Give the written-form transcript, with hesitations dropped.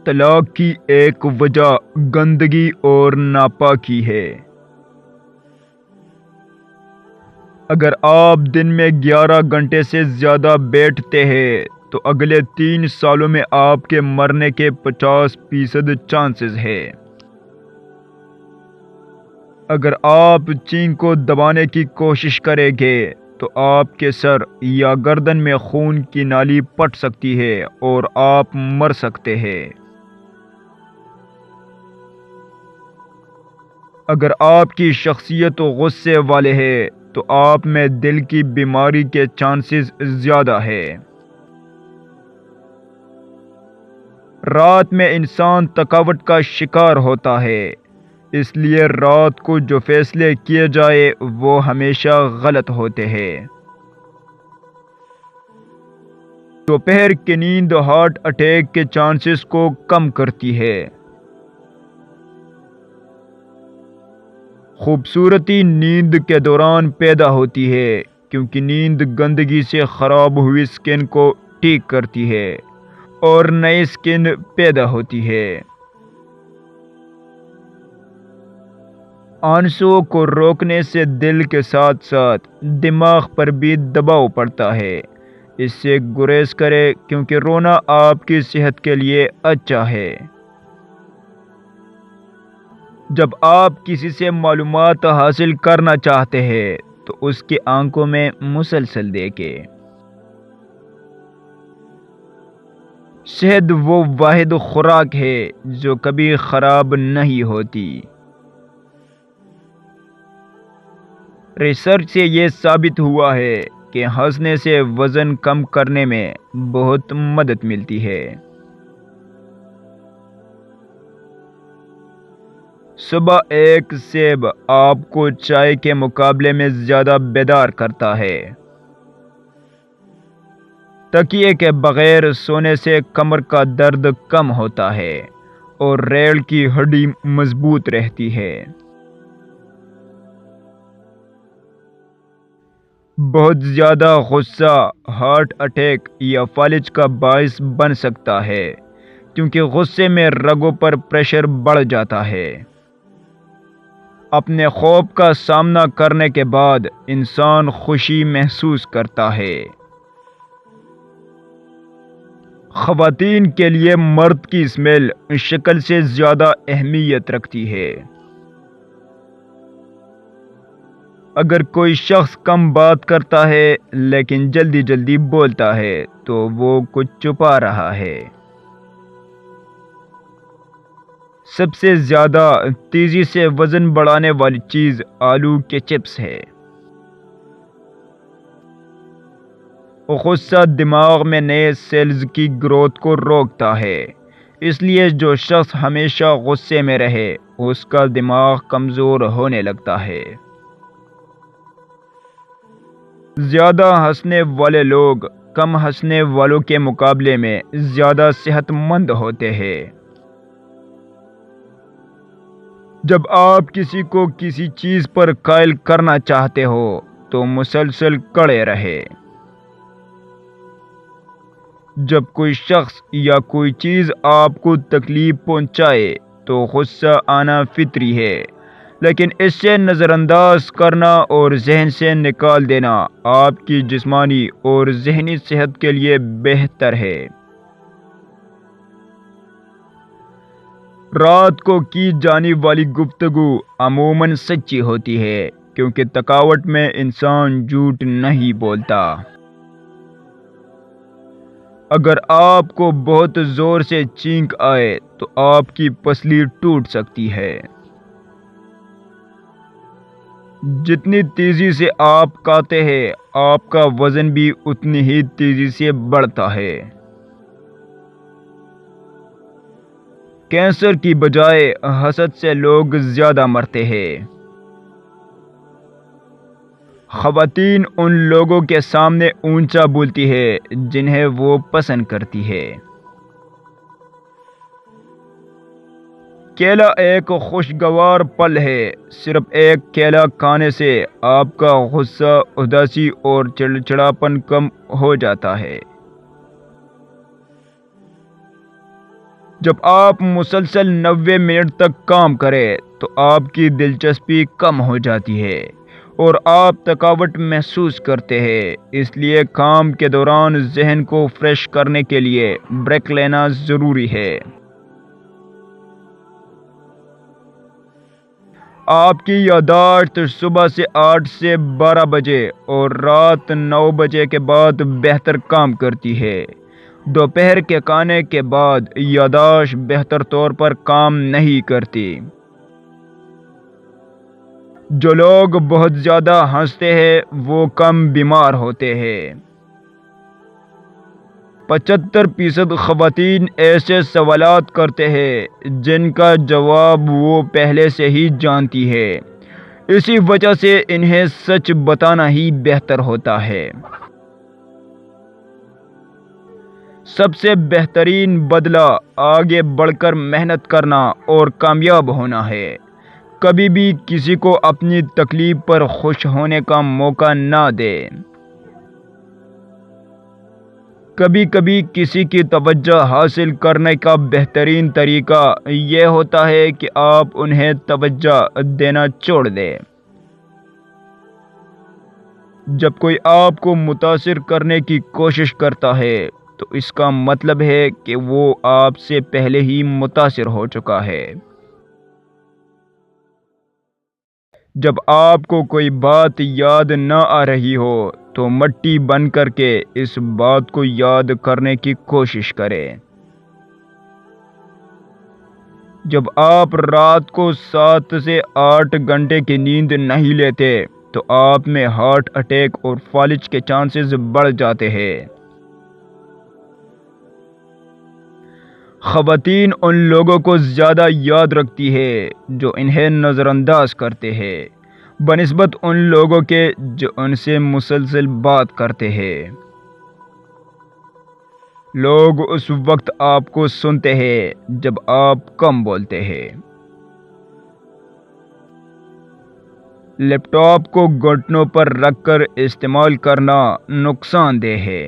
طلاق کی ایک وجہ گندگی اور ناپاکی ہے۔ اگر آپ دن میں 11 گھنٹے سے زیادہ بیٹھتے ہیں تو اگلے 3 سالوں میں آپ کے مرنے کے 50% چانسز ہے۔ اگر آپ چینک کو دبانے کی کوشش کریں گے تو آپ کے سر یا گردن میں خون کی نالی پھٹ سکتی ہے اور آپ مر سکتے ہیں۔ اگر آپ کی شخصیت غصے والے ہے تو آپ میں دل کی بیماری کے چانسز زیادہ ہے۔ رات میں انسان تھکاوٹ کا شکار ہوتا ہے، اس لیے رات کو جو فیصلے کیے جائے وہ ہمیشہ غلط ہوتے ہیں۔ دوپہر کی نیند ہارٹ اٹیک کے چانسز کو کم کرتی ہے۔ خوبصورتی نیند کے دوران پیدا ہوتی ہے کیونکہ نیند گندگی سے خراب ہوئی سکن کو ٹھیک کرتی ہے اور نئی سکن پیدا ہوتی ہے۔ آنسوؤں کو روکنے سے دل کے ساتھ ساتھ دماغ پر بھی دباؤ پڑتا ہے، اس سے گریز کرے کیونکہ رونا آپ کی صحت کے لیے اچھا ہے۔ جب آپ کسی سے معلومات حاصل کرنا چاہتے ہیں تو اس کی آنکھوں میں مسلسل دیکھیں۔ شہد وہ واحد خوراک ہے جو کبھی خراب نہیں ہوتی۔ ریسرچ سے یہ ثابت ہوا ہے کہ ہنسنے سے وزن کم کرنے میں بہت مدد ملتی ہے۔ صبح ایک سیب آپ کو چائے کے مقابلے میں زیادہ بیدار کرتا ہے۔ تکیے کے بغیر سونے سے کمر کا درد کم ہوتا ہے اور ریڑھ کی ہڈی مضبوط رہتی ہے۔ بہت زیادہ غصہ ہارٹ اٹیک یا فالج کا باعث بن سکتا ہے کیونکہ غصے میں رگوں پر پریشر بڑھ جاتا ہے۔ اپنے خوف کا سامنا کرنے کے بعد انسان خوشی محسوس کرتا ہے۔ خواتین کے لیے مرد کی اسمیل شکل سے زیادہ اہمیت رکھتی ہے۔ اگر کوئی شخص کم بات کرتا ہے لیکن جلدی جلدی بولتا ہے تو وہ کچھ چھپا رہا ہے۔ سب سے زیادہ تیزی سے وزن بڑھانے والی چیز آلو کے چپس ہے۔ غصہ دماغ میں نئے سیلز کی گروتھ کو روکتا ہے، اس لیے جو شخص ہمیشہ غصے میں رہے اس کا دماغ کمزور ہونے لگتا ہے۔ زیادہ ہنسنے والے لوگ کم ہنسنے والوں کے مقابلے میں زیادہ صحت مند ہوتے ہیں۔ جب آپ کسی کو کسی چیز پر قائل کرنا چاہتے ہو تو مسلسل کڑے رہے۔ جب کوئی شخص یا کوئی چیز آپ کو تکلیف پہنچائے تو غصہ آنا فطری ہے، لیکن اس سے نظر انداز کرنا اور ذہن سے نکال دینا آپ کی جسمانی اور ذہنی صحت کے لیے بہتر ہے۔ رات کو کی جانے والی گفتگو عموماً سچی ہوتی ہے کیونکہ تھکاوٹ میں انسان جھوٹ نہیں بولتا۔ اگر آپ کو بہت زور سے چینک آئے تو آپ کی پسلی ٹوٹ سکتی ہے۔ جتنی تیزی سے آپ کھاتے ہیں آپ کا وزن بھی اتنی ہی تیزی سے بڑھتا ہے۔ کینسر کی بجائے حسد سے لوگ زیادہ مرتے ہیں۔ خواتین ان لوگوں کے سامنے اونچا بولتی ہے جنہیں وہ پسند کرتی ہے۔ کیلا ایک خوشگوار پھل ہے، صرف ایک کیلا کھانے سے آپ کا غصہ، اداسی اور چڑچڑاپن کم ہو جاتا ہے۔ جب آپ مسلسل 90 منٹ تک کام کریں تو آپ کی دلچسپی کم ہو جاتی ہے اور آپ تھکاوٹ محسوس کرتے ہیں۔ اس لیے کام کے دوران ذہن کو فریش کرنے کے لیے بریک لینا ضروری ہے۔ آپ کی یادداشت صبح سے 8 سے 12 بجے اور رات 9 بجے کے بعد بہتر کام کرتی ہے۔ دوپہر کے کھانے کے بعد یادداشت بہتر طور پر کام نہیں کرتی۔ جو لوگ بہت زیادہ ہنستے ہیں وہ کم بیمار ہوتے ہیں۔ 75% خواتین ایسے سوالات کرتے ہیں جن کا جواب وہ پہلے سے ہی جانتی ہے، اسی وجہ سے انہیں سچ بتانا ہی بہتر ہوتا ہے۔ سب سے بہترین بدلہ آگے بڑھ کر محنت کرنا اور کامیاب ہونا ہے۔ کبھی بھی کسی کو اپنی تکلیف پر خوش ہونے کا موقع نہ دے۔ کبھی کبھی کسی کی توجہ حاصل کرنے کا بہترین طریقہ یہ ہوتا ہے کہ آپ انہیں توجہ دینا چھوڑ دیں۔ جب کوئی آپ کو متاثر کرنے کی کوشش کرتا ہے تو اس کا مطلب ہے کہ وہ آپ سے پہلے ہی متاثر ہو چکا ہے۔ جب آپ کو کوئی بات یاد نہ آ رہی ہو تو مٹی بن کر کے اس بات کو یاد کرنے کی کوشش کریں۔ جب آپ رات کو 7 سے 8 گھنٹے کی نیند نہیں لیتے تو آپ میں ہارٹ اٹیک اور فالج کے چانسز بڑھ جاتے ہیں۔ خواتین ان لوگوں کو زیادہ یاد رکھتی ہے جو انہیں نظر انداز کرتے ہیں، بنسبت ان لوگوں کے جو ان سے مسلسل بات کرتے ہیں۔ لوگ اس وقت آپ کو سنتے ہیں جب آپ کم بولتے ہیں۔ لیپ ٹاپ کو گھٹنوں پر رکھ کر استعمال کرنا نقصان دہ ہے۔